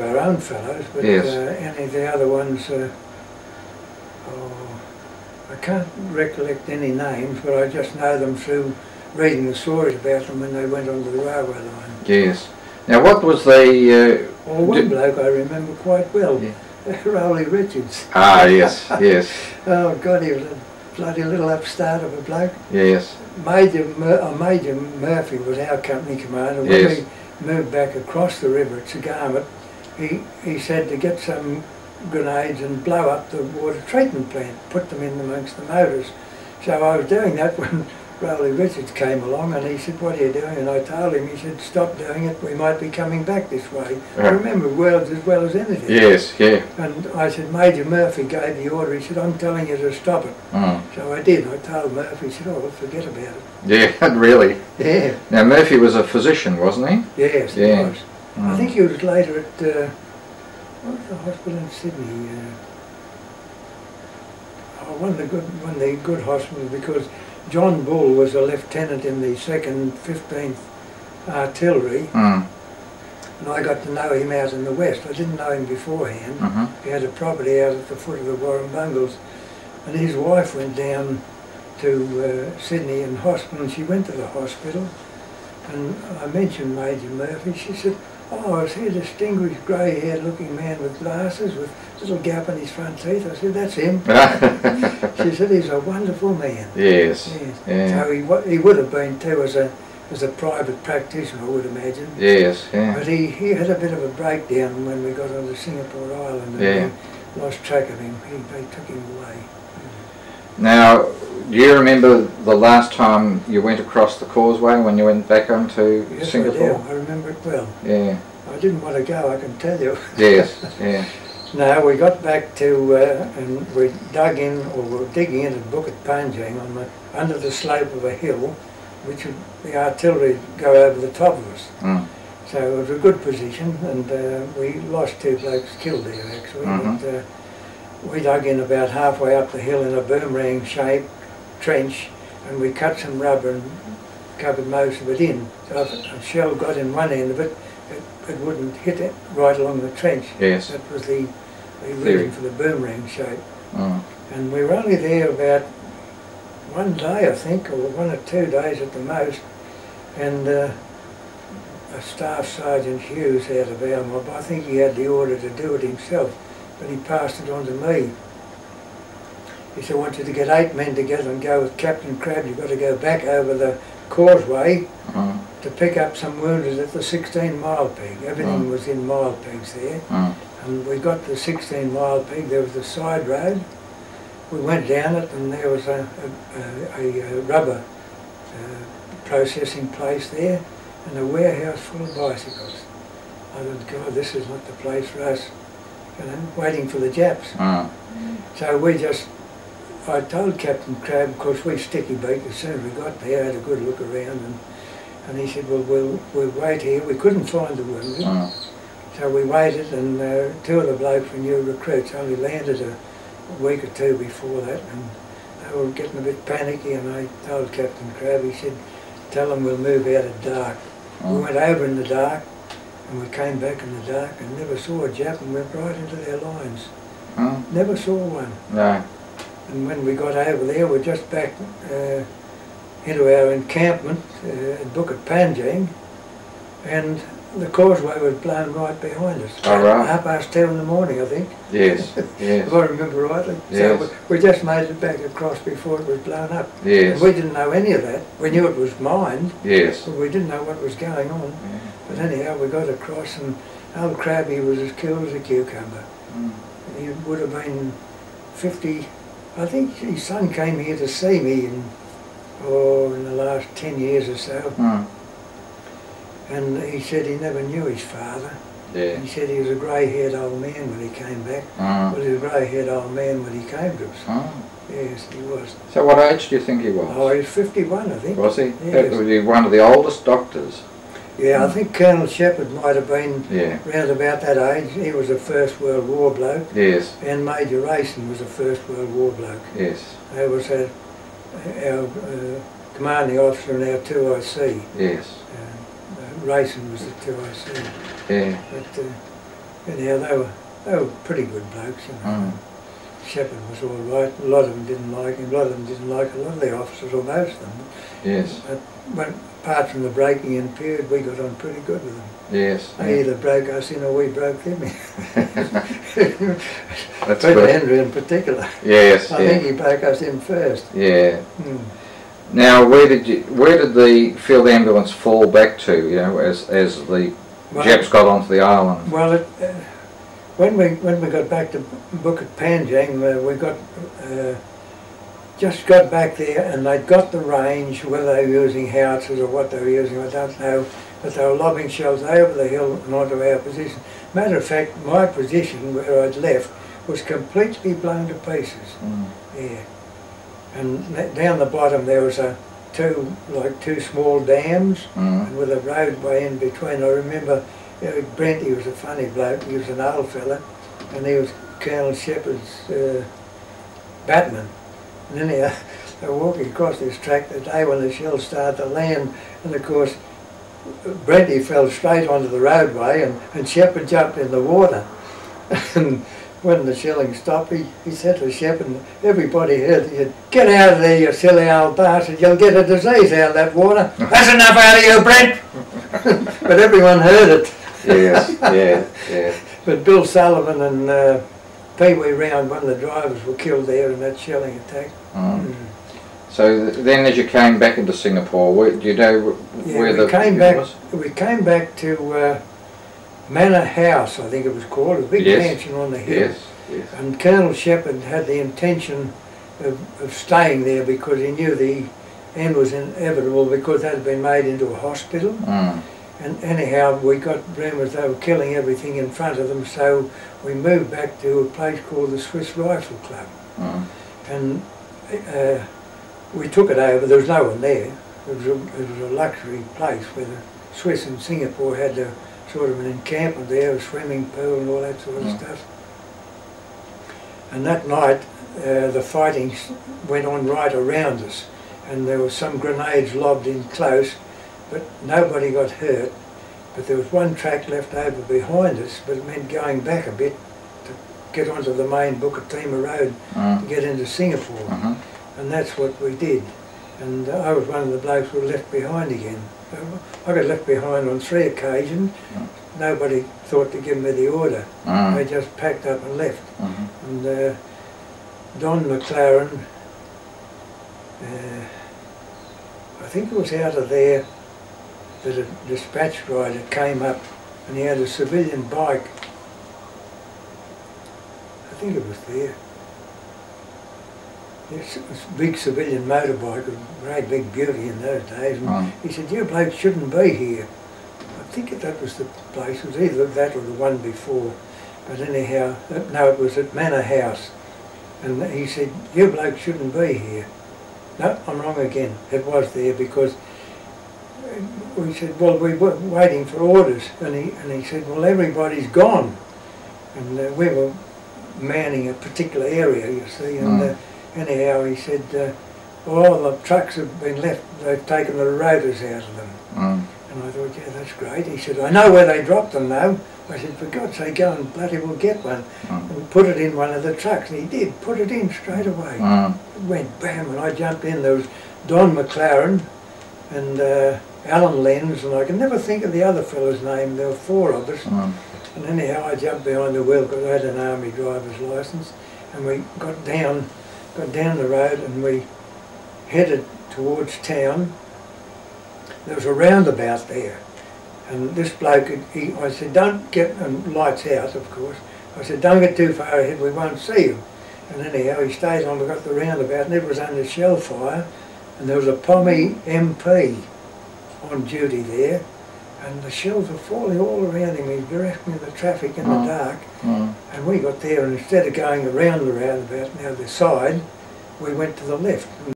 our own fellows, but yes. any of the other ones, I can't recollect any names, but I just know them through reading the stories about them when they went onto the railway line. Yes. Now what was the... Well, one bloke I remember quite well, yeah. Rowley Richards. Ah, yes, yes. Oh God, he was a bloody little upstart of a bloke. Yes. Major Murphy was our company commander. When Yes. we moved back across the river at Sagarmet, he said to get some grenades and blow up the water treatment plant, put them in amongst the motors. So I was doing that when Rowley Richards came along, and he said, "What are you doing?" And I told him. He said, "Stop doing it, we might be coming back this way." I remember words as well as anything. Yes, yeah. And I said, Major Murphy gave the order. He said, "I'm telling you to stop it." So I did. I told Murphy. He said, "Oh, well, forget about it." Yeah, really. Yeah. Now Murphy was a physician, wasn't he? Yes, yeah. he was. I think he was later at what was the hospital in Sydney? One of the good hospitals, because John Bull was a lieutenant in the 2nd 15th Artillery, and I got to know him out in the West. I didn't know him beforehand. He had a property out at the foot of the Warrumbungles, and his wife went down to Sydney in hospital, and she went to the hospital, and I mentioned Major Murphy. She said, "Oh, I see a distinguished grey-haired looking man with glasses with a little gap in his front teeth." I said, "That's him." She said, "He's a wonderful man." Yes. Yes. Yeah. So he would have been too as a private practitioner, I would imagine. Yes, yeah. But he had a bit of a breakdown when we got onto Singapore Island, and yeah. we lost track of him. They took him away. Now, do you remember the last time you went across the causeway when you went back home to Singapore? Yes, I do. I remember it well. Yeah. I didn't want to go, I can tell you. Yes, yeah. No, we got back to, and we dug in, or we were digging in at Bukit Panjang under the slope of a hill, which the artillery would go over the top of us. So it was a good position, and we lost 2 blokes killed there actually. But, we dug in about halfway up the hill in a boomerang shape trench, and we cut some rubber and covered most of it in. So if a shell got in one end of it, it wouldn't hit it right along the trench. Yes. That was the reason for the boomerang shape. And we were only there about 1 day, I think, or 1 or 2 days at the most, and a Staff Sergeant Hughes out of our mob, I think he had the order to do it himself, but he passed it on to me. He said, "I want you to get 8 men together and go with Captain Crabb. You've got to go back over the causeway to pick up some wounded at the 16 Mile Peg." Everything was in mile pegs there. And we got the 16 Mile Peg. There was a side road. We went down it, and there was a rubber processing place there, and a warehouse full of bicycles. I thought, God, this is not the place for us, you know, waiting for the Japs. So I told Captain Crabb, of course we sticky beaked as soon as we got there, had a good look around, and he said, "Well, we'll wait here." We couldn't find the wounded, so we waited, and 2 of the blokes were new recruits, only landed a week or 2 before that, and they were getting a bit panicky, and I told Captain Crabb, he said, "Tell them we'll move out at dark." We went over in the dark, and we came back in the dark and never saw a Jap, and went right into their lines. Never saw one. No. And when we got over there, we're just back into our encampment at Bukit Panjang, and the causeway was blown right behind us. Oh, right. 2:30 in the morning, I think. Yes, yes. If I remember rightly. Yes. So we just made it back across before it was blown up. Yes. And we didn't know any of that. We knew it was mined, Yes. but we didn't know what was going on. But anyhow, we got across, and old Crabby was as cool as a cucumber. He would have been 50. I think his son came here to see me in the last 10 years or so. And he said he never knew his father. Yeah. He said he was a grey-haired old man when he came back. But he was a grey-haired old man when he came to us. Yes, he was. So what age do you think he was? Oh, he was 51, I think. Was he? Yes. Was he one of the oldest doctors? Yeah, I think Colonel Shepherd might have been Yeah. round about that age. He was a First World War bloke. Yes. And Major Rayson was a First World War bloke. Yes. They was our commanding officer in our 2IC. Yes. Rayson was the 2IC. Yeah. But anyhow, they were pretty good blokes, you know. Shepherd was all right. A lot of them didn't like him. A lot of them didn't like a lot of the officers, or most of them. Yes. But apart from the breaking in period, we got on pretty good with them. Yes. They either broke us in or we broke them in. That's But good. Andrew in particular. Yes. I think he broke us in first. Yeah. Now, where did the field ambulance fall back to? You know, as the Japs got onto the island. Well, when we got back to Bukit Panjang, we got just got back there, and they'd got the range. Whether they were using howitzers or what they were using, I don't know. But they were lobbing shells over the hill and onto our position. Matter of fact, my position where I'd left was completely blown to pieces. Yeah. And down the bottom there was two small dams, and with a roadway in between. I remember Brent, he was a funny bloke. He was an old fella, and he was Colonel Shepherd's batman. And anyhow, they were walking across this track the day when the shells started to land, and of course Brenty fell straight onto the roadway, and Shepherd jumped in the water. And when the shelling stopped, he said to Shepherd, and everybody heard, he said, "Get out of there, you silly old bastard, you'll get a disease out of that water." "That's enough out of you, Brent!" But everyone heard it. Yes, yeah. But Bill Sullivan and Pee Wee Round, one of the drivers, were killed there in that shelling attack. So then, as you came back into Singapore, do you know where the was? We came back to Manor House, I think it was called, a big mansion on the hill. Yes. And Colonel Shepherd had the intention of staying there because he knew the end was inevitable, because that had been made into a hospital. And anyhow, we got rumours they were killing everything in front of them, so we moved back to a place called the Swiss Rifle Club. And we took it over. There was no one there. It was a luxury place where the Swiss and Singapore had a sort of an encampment there, a swimming pool and all that sort of stuff. And that night the fighting went on right around us, and there were some grenades lobbed in close, but nobody got hurt. But there was one track left over behind us, but it meant going back a bit to get onto the main Bukit Timah Road to get into Singapore. And that's what we did. And I was one of the blokes who were left behind again. I got left behind on 3 occasions. Nobody thought to give me the order. They just packed up and left. And Don McLaren, I think it was out of there that a dispatch rider came up, and he had a civilian bike. I think it was there. Yes, it was a big civilian motorbike, a great big beauty in those days. And he said, "You blokes shouldn't be here." I think that was the place. It was either that or the one before. But anyhow, no, it was at Manor House. And he said, "You blokes shouldn't be here." No, I'm wrong again. It was there, because we said, "Well, we were waiting for orders." And he said, "Well, everybody's gone." And we were manning a particular area, you see. And anyhow, he said, "Well, the trucks have been left. They've taken the rotors out of them." And I thought, "Yeah, that's great." He said, "I know where they dropped them though." I said, "For God's sake, go and bloody well get one and put it in one of the trucks." And he did, put it in straight away. It went bam, and I jumped in. There was Don McLaren and Alan Lenz, and I can never think of the other fellow's name. There were 4 of us. And anyhow, I jumped behind the wheel because I had an army driver's licence, and we got down the road, and we headed towards town. There was a roundabout there, and this bloke, I said, "Don't get," and lights out, of course. I said, "Don't get too far ahead, we won't see you." And anyhow, he stayed on. We got the roundabout, and it was under shell fire, and there was a Pommy MP on duty there, and the shells were falling all around him. He was directing the traffic in the dark, and we got there, and instead of going around the roundabout, now the side, we went to the left.